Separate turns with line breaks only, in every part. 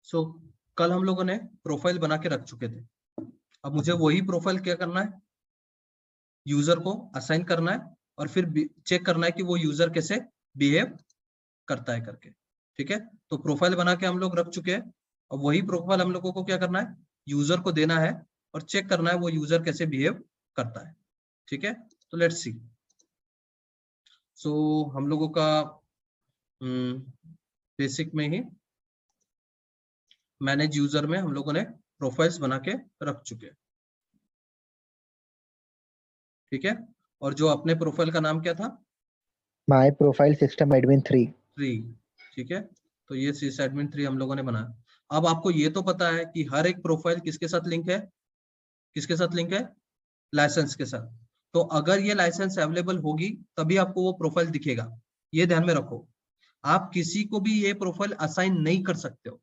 सो कल हम लोगों ने प्रोफाइल बना के रख चुके थे। अब मुझे वही प्रोफाइल क्या करना है, यूजर को असाइन करना है और फिर चेक करना है कि वो यूजर कैसे बिहेव करता है करके। ठीक है, तो प्रोफाइल बना के हम लोग रख चुके हैं। अब वही प्रोफाइल हम लोगों को क्या करना है, यूजर को देना है और चेक करना है वो यूजर कैसे बिहेव करता है। ठीक है, तो लेट्स सी। सो हम लोगों का बेसिक में ही मैनेज यूजर में हम लोगों ने प्रोफाइल्स बना के रख चुके हैं। ठीक है, और जो अपने प्रोफाइल का नाम क्या था,
माय प्रोफाइल सिस्टम एडमिन 3।
ठीक है, तो ये सिस एडमिन 3 हम लोगों ने बनाया। अब आपको ये तो पता है कि हर एक प्रोफाइल किसके साथ लिंक है, किसके साथ लिंक है, लाइसेंस के साथ। तो अगर ये लाइसेंस अवेलेबल होगी तभी आपको वो प्रोफाइल दिखेगा, ये ध्यान में रखो। आप किसी को भी ये प्रोफाइल असाइन नहीं कर सकते हो।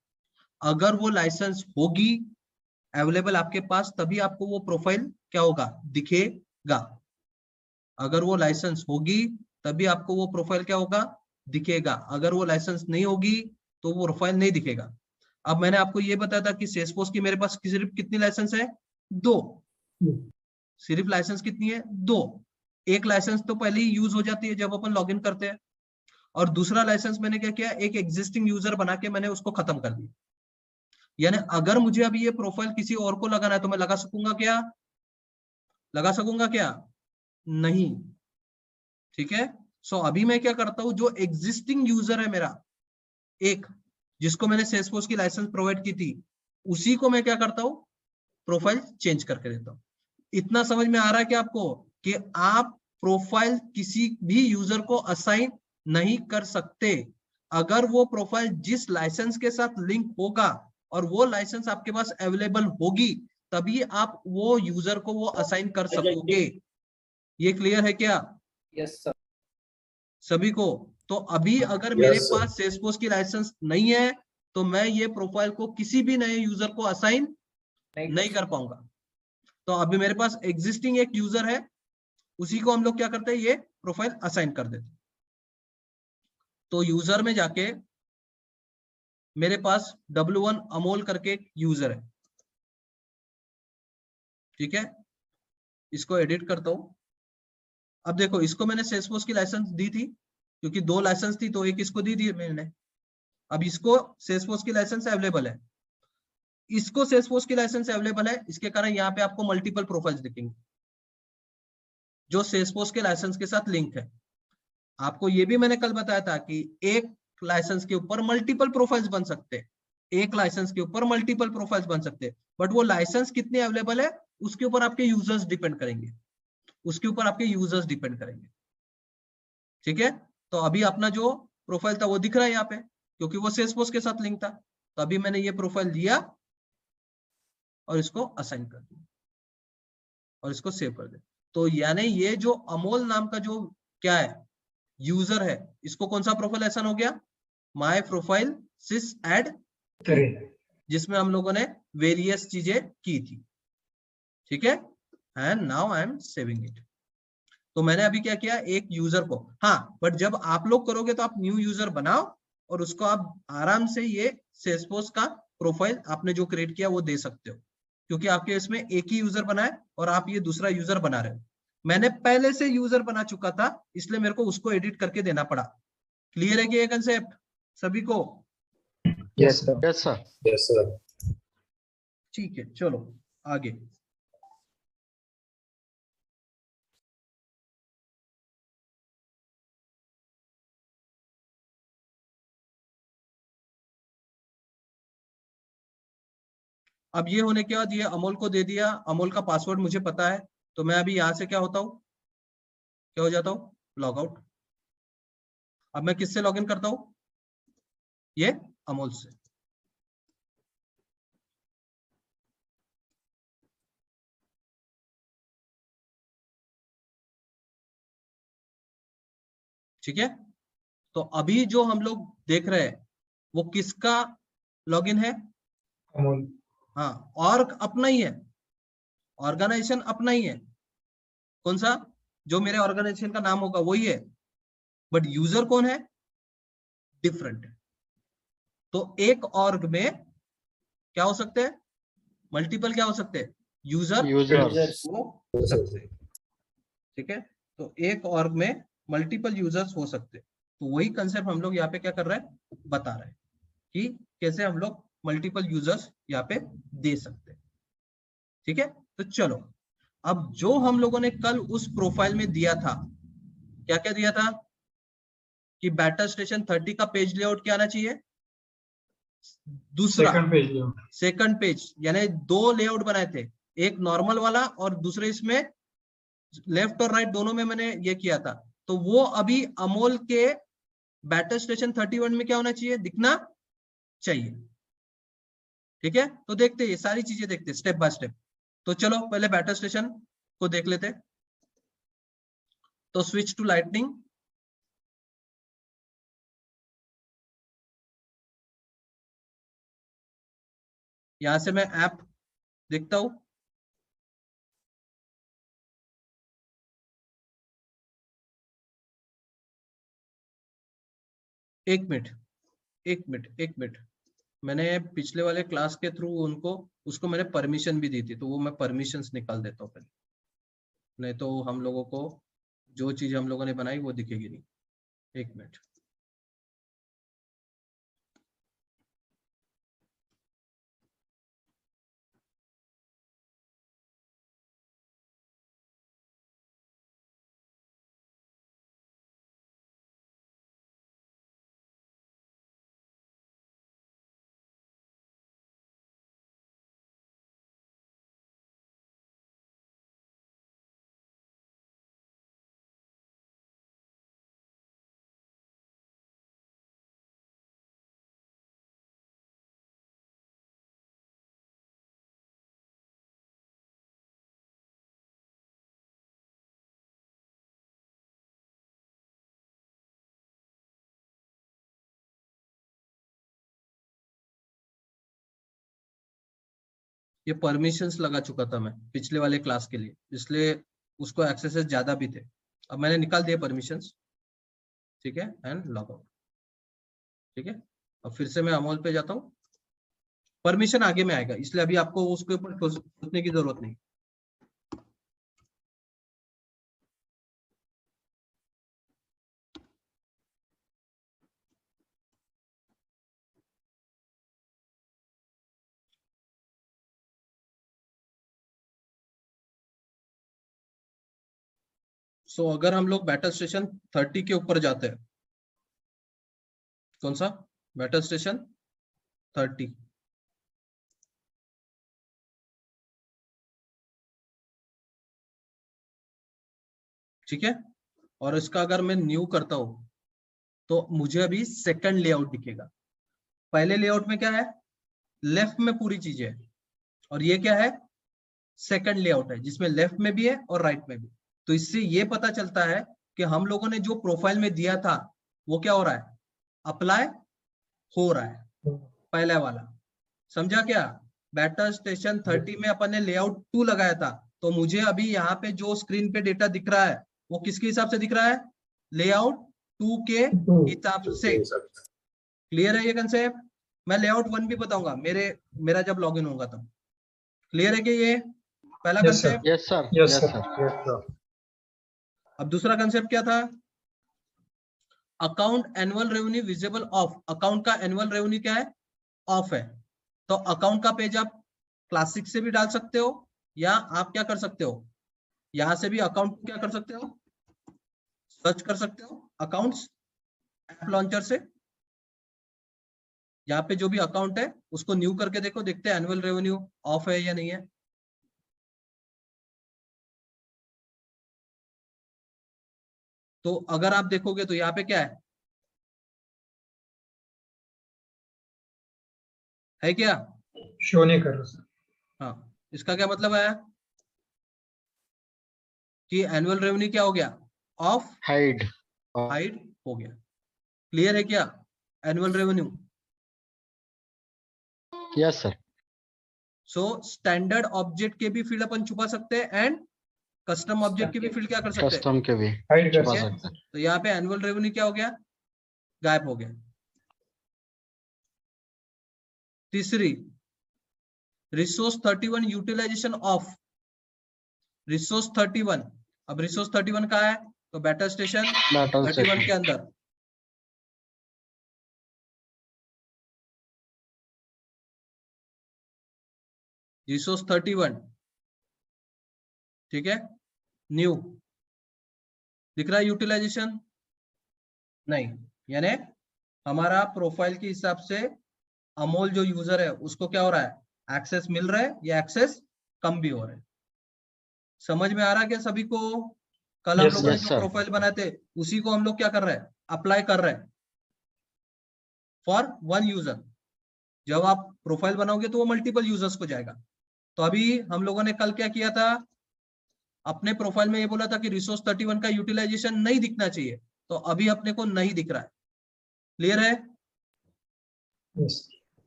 अगर वो लाइसेंस होगी अवेलेबल आपके पास तभी आपको वो प्रोफाइल क्या होगा, दिखेगा। अगर वो लाइसेंस होगी तभी आपको वो प्रोफाइल क्या होगा, दिखेगा। अगर वो लाइसेंस नहीं होगी तो वो प्रोफाइल नहीं दिखेगा। अब मैंने आपको ये बताया था कि सेल्सफोर्स की मेरे पास सिर्फ कितनी लाइसेंस है, 2। सिर्फ लाइसेंस कितनी है, 2। एक लाइसेंस तो पहले ही यूज हो जाती है जब अपन लॉगिन करते हैं, और दूसरा लाइसेंस मैंने क्या किया, एक एग्जिस्टिंग यूजर बना के मैंने उसको खत्म कर दिया। यानी अगर मुझे अभी ये प्रोफाइल किसी और को लगाना है तो मैं लगा सकूंगा क्या, लगा सकूंगा क्या, नहीं। ठीक है, सो अभी मैं क्या करता हूं, जो एग्जिस्टिंग यूजर है मेरा एक, जिसको मैंने सेल्सफोर्स की लाइसेंस प्रोवाइड की थी, उसी को मैं क्या करता हूं, प्रोफाइल चेंज करके देता हूं। इतना समझ में आ रहा है कि आपको, कि आप प्रोफाइल किसी भी यूजर को असाइन नहीं कर सकते। अगर वो प्रोफाइल जिस लाइसेंस के साथ लिंक होगा और वो लाइसेंस आपके पास अवेलेबल होगी तभी आप वो यूजर को वो असाइन कर सकोगे। ये क्लियर है क्या?
Yes sir.
सभी को? तो अभी अगर मेरे पास सेल्सफोर्स की लाइसेंस नहीं है तो मैं ये प्रोफाइल को किसी भी नए यूजर को असाइन नहीं कर पाऊंगा। तो अभी मेरे पास एग्जिस्टिंग एक यूजर है, उसी को हम लोग क्या करते हैं, ये प्रोफाइल असाइन कर देते हैं। तो यूजर में जाके मेरे पास W1 अमोल करके एक यूजर है। ठीक है, इसको एडिट करता हूं। अब देखो, इसको मैंने सेल्सफोर्स की लाइसेंस दी थी, क्योंकि 2 लाइसेंस थी तो एक इसको दी थी मैंने। अब इसको सेल्सफोर्स की लाइसेंस अवेलेबल है, इसको सेल्सफोर्स की लाइसेंस अवेलेबल है, इसके कारण यहाँ पे आपको मल्टीपल प्रोफाइल्स दिखेंगे जो सेल्सफोर्स के लाइसेंस के साथ लिंक है। आपको ये भी मैंने कल बताया था कि एक लाइसेंस के ऊपर मल्टीपल प्रोफाइल्स बन सकते हैं, एक लाइसेंस के ऊपर मल्टीपल प्रोफाइल्स बन सकते हैं, बट वो लाइसेंस कितने अवेलेबल है उसके ऊपर आपके यूजर्स डिपेंड करेंगे, उसके ऊपर आपके यूजर्स डिपेंड करेंगे। ठीक है, तो अभी अपना जो प्रोफाइल था वो दिख रहा है यहाँ पे, क्योंकि वो सेल्सफोर्स के साथ लिंक था। तो अभी मैंने ये प्रोफाइल लिया और इसको असाइन कर दिया और इसको सेव कर दिया। तो यानी ये जो अमोल नाम का जो क्या है, यूजर है, इसको कौन सा प्रोफाइल असाइन हो गया, माय प्रोफाइल सिस एड, जिसमें हम लोगों ने वेरियस चीजें की थी। ठीक है, and now I am saving it. तो मैंने अभी क्या किया, एक यूजर को, हाँ, बट जब आप लोग करोगे तो आप न्यू यूजर बनाओ और उसको आप आराम से ये सेल्सफोर्स का प्रोफाइल आपने जो क्रिएट किया वो दे सकते हो, क्योंकि आपके इसमें एक ही यूजर बना है और आप ये दूसरा यूजर बना रहे हो। मैंने पहले से यूजर बना चुका था इसलिए मेरे को उसको एडिट करके देना पड़ा। क्लियर है कि ये कंसेप्ट सभी को?
Yes sir.
Yes sir.
Yes sir.
ठीक है, चलो आगे। अब ये होने के बाद ये अमोल को दे दिया, अमोल का पासवर्ड मुझे पता है, तो मैं अभी यहां से क्या होता हूं, क्या हो जाता हूं, लॉग आउट। अब मैं किससे लॉगिन करता हूं, ये अमोल से। ठीक है, तो अभी जो हम लोग देख रहे हैं वो किसका लॉगिन है,
अमोल।
हाँ, और अपना ही है, ऑर्गेनाइजेशन अपना ही है। कौन सा, जो मेरे ऑर्गेनाइजेशन का नाम होगा वही है, बट यूजर कौन है, डिफरेंट है। तो एक ऑर्ग में क्या हो सकते हैं, मल्टीपल क्या हो सकते हैं, यूजर
यूजर्स
हो सकते हैं। ठीक है, तो एक और में मल्टीपल यूजर्स हो सकते हैं। तो वही कंसेप्ट हम लोग यहाँ पे क्या कर रहे हैं, बता रहे हैं कि कैसे हम लोग मल्टीपल यूजर्स यहाँ पे दे सकते हैं। ठीक है, तो चलो अब जो हम लोगों ने कल उस प्रोफाइल में दिया था, क्या क्या दिया था कि बैटर स्टेशन 30 का पेज लेआउट क्या आना चाहिए, दूसरा सेकंड पेज, यानी दो लेआउट बनाए थे, एक नॉर्मल वाला और दूसरे इसमें लेफ्ट और राइट दोनों में मैंने ये किया था। तो वो अभी अमोल के बैटर स्टेशन 31 में क्या होना चाहिए, दिखना चाहिए। ठीक है, तो देखते हैं ये सारी चीजें, देखते हैं स्टेप बाय स्टेप। तो चलो पहले बैटर स्टेशन को देख लेते। तो स्विच टू लाइटनिंग, यहां से मैं ऐप देखता हूं। एक मिनट एक मिनट एक मिनट, मैंने पिछले वाले क्लास के थ्रू उसको मैंने परमिशन भी दी थी, तो वो मैं परमिशंस निकाल देता हूँ पहले, नहीं तो हम लोगों को जो चीज हम लोगों ने बनाई वो दिखेगी नहीं। एक मिनट, ये परमिशंस लगा चुका था मैं पिछले वाले क्लास के लिए, इसलिए उसको एक्सेसेस ज्यादा भी थे। अब मैंने निकाल दिया परमिशंस। ठीक है, एंड लॉग आउट। ठीक है, अब फिर से मैं अमोल पे जाता हूँ, परमिशन आगे में आएगा, इसलिए अभी आपको उसके ऊपर सोचने की जरूरत नहीं। सो अगर हम लोग बैटल स्टेशन 30 के ऊपर जाते हैं, कौन सा बैटल स्टेशन 30, ठीक है, और इसका अगर मैं न्यू करता हूं तो मुझे अभी सेकंड लेआउट दिखेगा। पहले लेआउट में क्या है, लेफ्ट में पूरी चीजें है, और ये क्या है, सेकंड लेआउट है जिसमें लेफ्ट में भी है और राइट में भी। तो इससे ये पता चलता है कि हम लोगों ने जो प्रोफाइल में दिया था वो क्या हो रहा है, अप्लाई हो रहा है, पहला वाला। समझा क्या, बैटर स्टेशन 30 में अपन ने लेआउट 2 लगाया था, तो मुझे अभी यहाँ पे जो स्क्रीन पे डेटा दिख रहा है वो किसके हिसाब से दिख रहा है, लेआउट 2 के हिसाब से। क्लियर है ये कंसेप्ट, मैं लेआउट 1 भी बताऊंगा मेरा जब लॉगिन होगा तब। क्लियर है कि ये पहला concept?
Yes sir, yes sir.
अब दूसरा कंसेप्ट क्या था, account annual revenue visible of. Account का एनुअल रेवेन्यू क्या है, ऑफ है। तो अकाउंट का पेज आप क्लासिक से भी डाल सकते हो, या आप क्या कर सकते हो, यहां से भी अकाउंट क्या कर सकते हो, सर्च कर सकते हो अकाउंट्स ऐप लॉन्चर से। यहाँ पे जो भी अकाउंट है उसको न्यू करके देखो, देखते हैं एनुअल रेवेन्यू ऑफ है या नहीं है। तो अगर आप देखोगे तो यहाँ पे क्या है क्या,
शो नहीं कर रहा सर।
हाँ, इसका क्या मतलब है कि एनुअल रेवेन्यू क्या हो गया, ऑफ,
हाइड
हो गया। क्लियर है क्या, annual revenue.
Yes sir.
So standard object के भी फील्ड अपन छुपा सकते हैं, एंड कस्टम ऑब्जेक्ट के भी फील्ड क्या कर सकते हैं,
कस्टम के भी
हाइड कर
छुपा
ठीक है?
सकते हैं।
तो यहाँ पे एनुअल रेवेन्यू क्या हो गया, गायब हो गया। तीसरी, रिसोर्स 31 यूटिलाइजेशन ऑफ, रिसोर्स 31, अब रिसोर्स 31 कहाँ है, तो बैटल स्टेशन
बैटल
31 के अंदर, रिसोर्स 31, ठीक है, न्यू दिख रहा है यूटिलाइजेशन नहीं, यानी हमारा प्रोफाइल के हिसाब से अमोल जो यूजर है उसको क्या हो रहा है, एक्सेस मिल रहा है या एक्सेस कम भी हो रहा है। समझ में आ रहा है क्या सभी को? कल हम
Yes,
लोगों ने
yes,
जो
sir.
प्रोफाइल बनाए थे उसी को हम लोग क्या कर रहे हैं, अप्लाई कर रहे हैं फॉर वन यूजर। जब आप प्रोफाइल बनाओगे तो वो मल्टीपल यूजर्स को जाएगा। तो अभी हम लोगों ने कल क्या किया था, अपने प्रोफाइल में ये बोला था कि रिसोर्स 31 का यूटिलाइजेशन नहीं दिखना चाहिए, तो अभी अपने को नहीं दिख रहा है। क्लियर है?
Yes.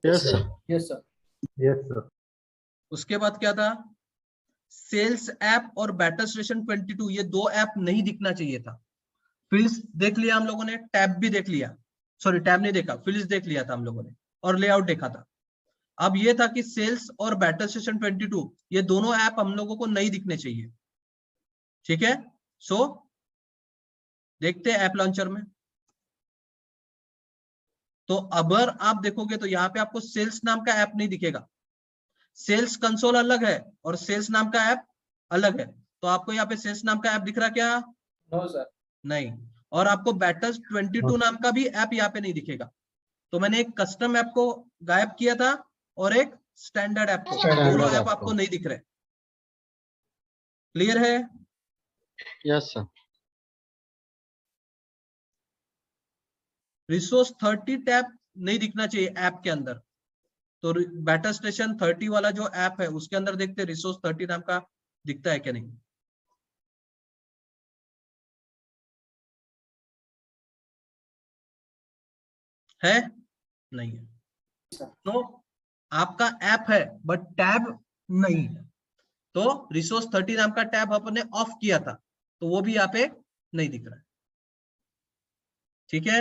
Yes sir.
Yes, sir.
Yes, sir.
उसके बाद क्या था, सेल्स ऐप और बैटल स्टेशन 22 ये दो ऐप नहीं दिखना चाहिए था। फील्ड्स देख लिया हम लोगों ने, टैब भी देख लिया, सॉरी टैब नहीं देखा, फील्ड्स देख लिया था हम लोगों ने, और लेआउट देखा था। अब ये था कि सेल्स और बैटल स्टेशन 22 ये दोनों ऐप हम लोगों को नहीं दिखने चाहिए। ठीक है, सो देखते हैं ऐप लॉन्चर में। तो अगर आप देखोगे तो यहाँ पे आपको सेल्स नाम का ऐप नहीं दिखेगा, सेल्स कंसोल अलग है और सेल्स नाम का ऐप अलग है। तो आपको यहाँ पे सेल्स नाम का ऐप दिख रहा क्या?
No, sir.
नहीं। और आपको बैटल 22 नाम का भी ऐप यहाँ पे नहीं दिखेगा। तो मैंने एक कस्टम ऐप को गायब किया था और एक स्टैंडर्ड ऐप को,
Standard
दोनों
app
ऐप
को।
आपको नहीं दिख रहे। क्लियर है?
Yes sir.
रिसोर्स 30 टैब नहीं दिखना चाहिए ऐप के अंदर। तो बैटल स्टेशन 30 वाला जो ऐप है उसके अंदर देखते रिसोर्स 30 नाम का दिखता है क्या नहीं। है? नहीं है। तो आपका ऐप है बट टैब नहीं है। तो रिसोर्स 30 नाम का टैब अपने ऑफ किया था, तो वो भी यहाँ पे नहीं दिख रहा है। ठीक है,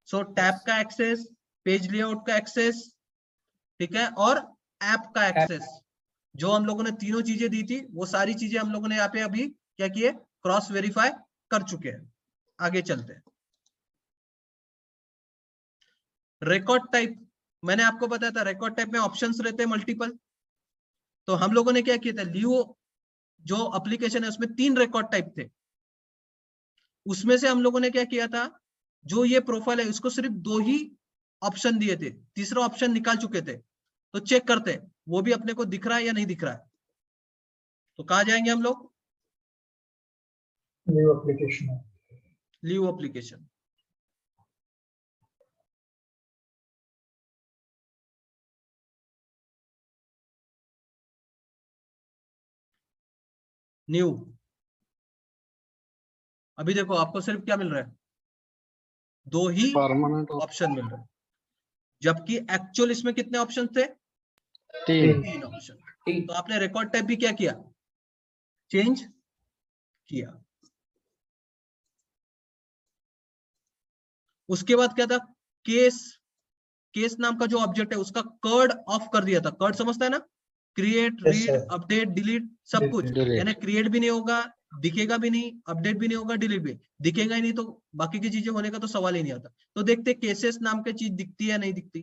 सो टैब का एक्सेस, पेज लेआउट का एक्सेस, ठीक है, और ऐप का एक्सेस, जो हम लोगों ने तीनों चीजें दी थी वो सारी चीजें हम लोगों ने यहाँ पे अभी क्या किए, क्रॉस वेरीफाई कर चुके हैं। आगे चलते हैं। रिकॉर्ड टाइप, मैंने आपको बताया था रिकॉर्ड टाइप में ऑप्शंस रहते हैं मल्टीपल। तो हम लोगों ने क्या किया था, लियो जो एप्लीकेशन है उसमें 3 रिकॉर्ड टाइप थे। उसमें से हम लोगों ने क्या किया था, जो ये प्रोफाइल है उसको सिर्फ 2 ही ऑप्शन दिए थे, तीसरा ऑप्शन निकाल चुके थे। तो चेक करते हैं वो भी अपने को दिख रहा है या नहीं दिख रहा है। तो कहाँ जाएंगे हम लोग,
New application.
लियो एप्लीकेशन। न्यू, अभी देखो आपको सिर्फ क्या मिल रहा है, 2 ही
परमानेंट
ऑप्शन मिल रहे हैं, जबकि एक्चुअल इसमें कितने ऑप्शन थे,
3।
3 ऑप्शन। तो आपने रिकॉर्ड टाइप भी क्या किया, चेंज किया। उसके बाद क्या था, केस, केस नाम का जो ऑब्जेक्ट है उसका कर्ड ऑफ कर दिया था। कर्ड समझता है ना, create,
Yes,
read,
sir.
Update, delete, सब कुछ।
Delete.
यानी क्रिएट भी नहीं होगा, दिखेगा भी नहीं, अपडेट भी नहीं होगा, डिलीट भी दिखेगा ही नहीं, तो बाकी की चीजें होने का तो सवाल ही नहीं आता। तो देखते केसेस नाम की चीज दिखती है या नहीं दिखती।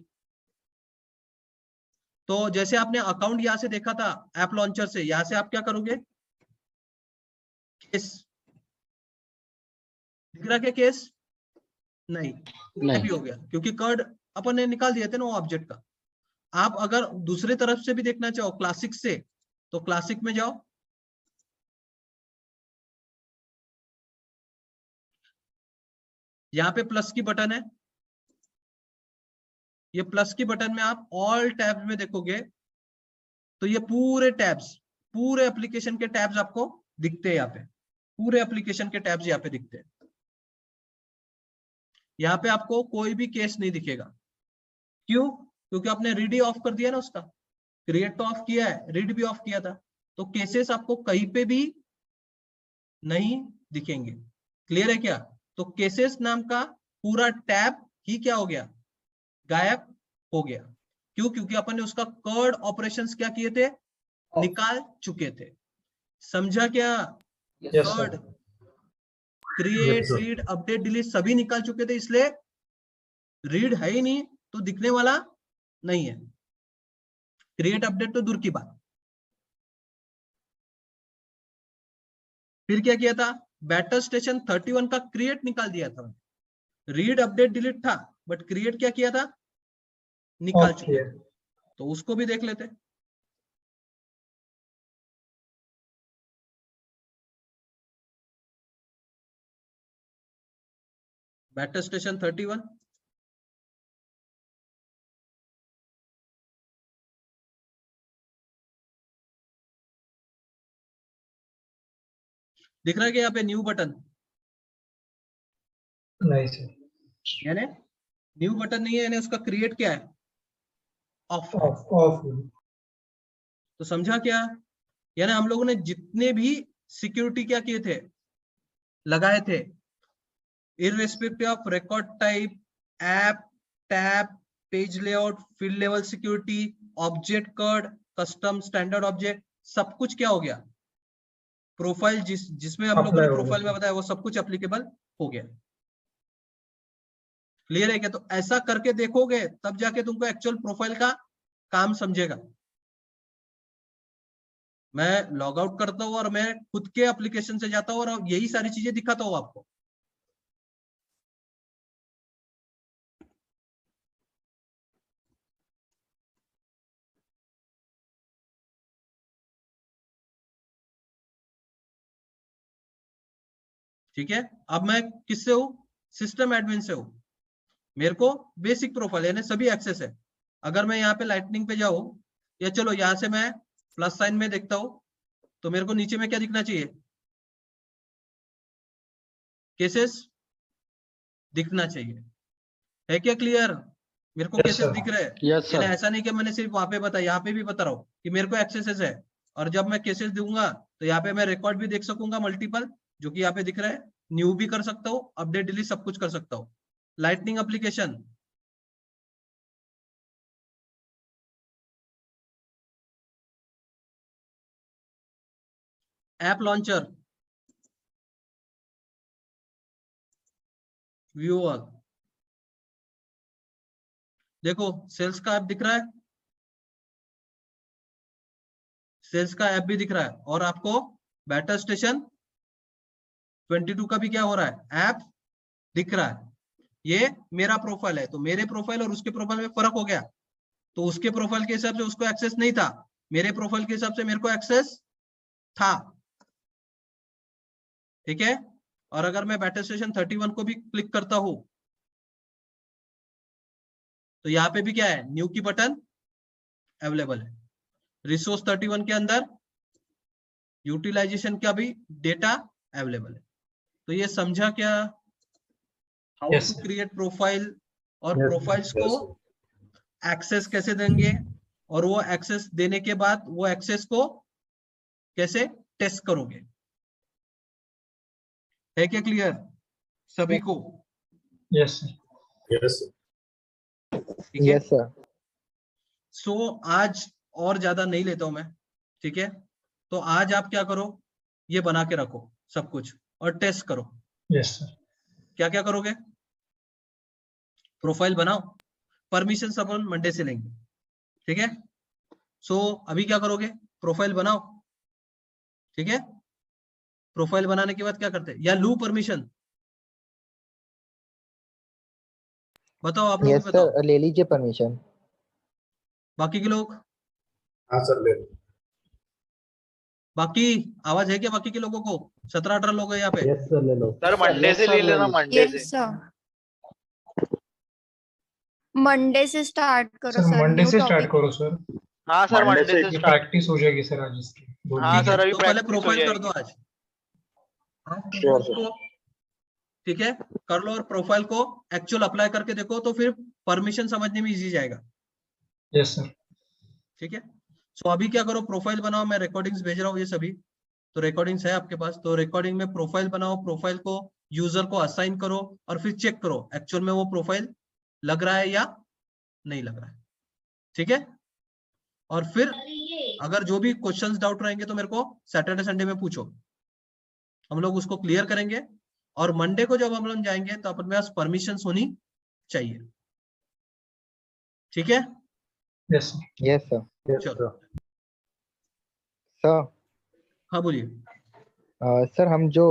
तो जैसे आपने अकाउंट यहां से देखा था ऐप लॉन्चर से, यहां से आप क्या करोगे, केस दिख रहा क्या, केस नहीं,
नहीं।
हो गया क्योंकि कर्ड अपन ने निकाल दिया था ना वो ऑब्जेक्ट का। आप अगर दूसरी तरफ से भी देखना चाहो क्लासिक से, तो क्लासिक में जाओ, यहाँ पे प्लस की बटन है, ये प्लस की बटन में आप ऑल टैब्स में देखोगे तो ये पूरे टैब्स, पूरे एप्लीकेशन के टैब्स आपको दिखते हैं। यहाँ पे पूरे एप्लीकेशन के टैब्स यहाँ पे दिखते हैं। यहाँ पे आपको कोई भी केस नहीं दिखेगा। क्यों? क्योंकि आपने रीड ही ऑफ कर दिया ना उसका, क्रिएट तो ऑफ किया है, रीड भी ऑफ किया था, तो केसेस आपको कहीं पे भी नहीं दिखेंगे। क्लियर है क्या? तो केसेस नाम का पूरा टैब ही क्या हो गया, गायब हो गया। क्यों? क्योंकि अपन ने उसका कर्ड ऑपरेशंस क्या किए थे, निकाल चुके थे। समझा क्या?
Yes, sir.
CRUD, create,
Yes, sir.
Read, update, delete सभी निकाल चुके थे, इसलिए रीड है ही नहीं तो दिखने वाला नहीं है। क्रिएट अपडेट तो दूर की बात। फिर क्या किया था, बैटल स्टेशन 31 का क्रिएट निकाल दिया था। रीड अपडेट डिलीट था, बट क्रिएट क्या किया था, निकाल चुके
Okay.
थे। तो उसको भी देख लेते। बैटल स्टेशन 31, दिख रहा है कि यहाँ पे न्यू बटन,
नहीं sir.
यानी न्यू बटन नहीं है, यानी उसका क्रिएट क्या है, ऑफ।
Off.
तो समझा क्या? यानी हम लोगों ने जितने भी सिक्योरिटी क्या किए थे, लगाए थे, irrespective of record type, app, tab, page layout, field level security, object code, custom, standard object, सब कुछ क्या हो गया, प्रोफाइल जिसमें हम लोगों ने
Apply हो
प्रोफाइल
गया।
में बताया वो सब कुछ एप्लीकेबल हो गया। क्लियर है क्या? तो ऐसा करके देखोगे तब जाके तुमको एक्चुअल प्रोफाइल का काम समझेगा। मैं लॉग आउट करता हूँ और मैं खुद के एप्लीकेशन से जाता हूँ और यही सारी चीजें दिखाता हूँ आपको। ठीक है, अब मैं किससे हूँ, सिस्टम एडमिन से हूँ। मेरे को बेसिक प्रोफाइल यानी सभी एक्सेस है। अगर मैं यहाँ पे लाइटनिंग पे जाऊँ, या चलो यहाँ से मैं प्लस साइन में देखता हूँ, तो मेरे को नीचे में क्या दिखना चाहिए, केसेस दिखना चाहिए। है क्या क्लियर? मेरे को
Yes,
केसेस
sir.
दिख रहे हैं।
यस
यानी
सर।
ऐसा नहीं कि मैंने सिर्फ वहां पे बताया, यहाँ पे भी बता रहा हूँ कि मेरे को एक्सेसेस है। और जब मैं केसेस दूंगा तो यहाँ पे मैं रिकॉर्ड भी देख सकूंगा मल्टीपल, जो कि यहाँ पे दिख रहा है। न्यू भी कर सकता हूँ, अपडेट डिलीट सब कुछ कर सकता हूँ। Lightning application, app launcher, view all. देखो सेल्स का ऐप दिख रहा है, सेल्स का ऐप भी दिख रहा है, और आपको बैटर स्टेशन 22 का भी क्या हो रहा है, ऐप दिख रहा है। ये मेरा प्रोफाइल है, तो मेरे प्रोफाइल और उसके प्रोफाइल में फर्क हो गया। तो उसके प्रोफाइल के हिसाब से उसको एक्सेस नहीं था, मेरे प्रोफाइल के हिसाब से मेरे को एक्सेस था। ठीक है, और अगर मैं बैटर स्टेशन 31 को भी क्लिक करता हूं, तो यहाँ पे भी क्या है, न्यू की बटन अवेलेबल है। रिसोर्स 31 के अंदर यूटिलाइजेशन का भी डेटा अवेलेबल है। तो ये समझा क्या, how
Yes,
to
sir.
Create profile, और
Yes,
प्रोफाइल्स
sir.
को एक्सेस कैसे देंगे, और वो एक्सेस देने के बाद वो एक्सेस को कैसे टेस्ट करोगे। है क्या क्लियर सभी को?
Yes, sir.
Yes, sir.
ठीक है,
Yes, sir.
सो आज और ज्यादा नहीं लेता हूं मैं। ठीक है, तो आज आप क्या करो, ये बना के रखो सब कुछ और टेस्ट करो।
Yes, sir.
क्या क्या करोगे, प्रोफाइल बनाओ, परमिशन सब अपन मंडे से लेंगे। ठीक है, सो अभी क्या करोगे, प्रोफाइल बनाओ। ठीक है, प्रोफाइल बनाने के बाद क्या करते हैं, या लू परमिशन, बताओ आप लोग
Yes,
भी बताओ,
sir. ले लीजिए परमिशन.
बाकी के लोग,
हाँ सर ले लो।
बाकी आवाज है क्या बाकी के लोगों को? 17-18 लोग हैं यहाँ पे।
Yes, sir. ले लो.
सर मंडे से ले लेना, मंडे से।
यस सर, मंडे से स्टार्ट करो
सर
सर।
मंडे
न्यू
से स्टार्ट
टॉपिक।
करो सर.
हाँ सर
Monday
मंडे
से
से
ये
स्टार्ट।
प्रैक्टिस हो जाएगी सर आज इसकी.
हाँ
ठीक
सर
है,
अभी
तो पहले
प्रैक्टिस हो
प्रोफाइल कर दो
जाएगी।
आज। हाँ,
Sure,
प्रोफाइल को ठीक है कर लो, और प्रोफाइल को एक्चुअल अप्लाई करके देखो, तो फिर परमिशन समझने में इजी जाएगा।
Yes, sir.
ठीक है, सो अभी क्या करो, प्रोफाइल बनाओ। मैं रिकॉर्डिंग्स भेज रहा हूँ ये सभी, तो रिकॉर्डिंग्स है आपके पास, तो रिकॉर्डिंग में प्रोफाइल बनाओ, प्रोफाइल को यूजर को असाइन करो, और फिर चेक करो एक्चुअल में वो प्रोफाइल लग रहा है या नहीं लग रहा है। ठीक है। और फिर अगर जो भी क्वेश्चंस डाउट रहेंगे तो मेरे को सैटरडे संडे में पूछो, हम लोग उसको क्लियर करेंगे। और मंडे को जब हम लोग जाएंगे तो अपने पास परमिशन होनी चाहिए, ठीक है।
Yes, sir.
Yes, sir.
Yes,
चलो,
sir.
Sir,
हाँ बोलिए।
सर हम जो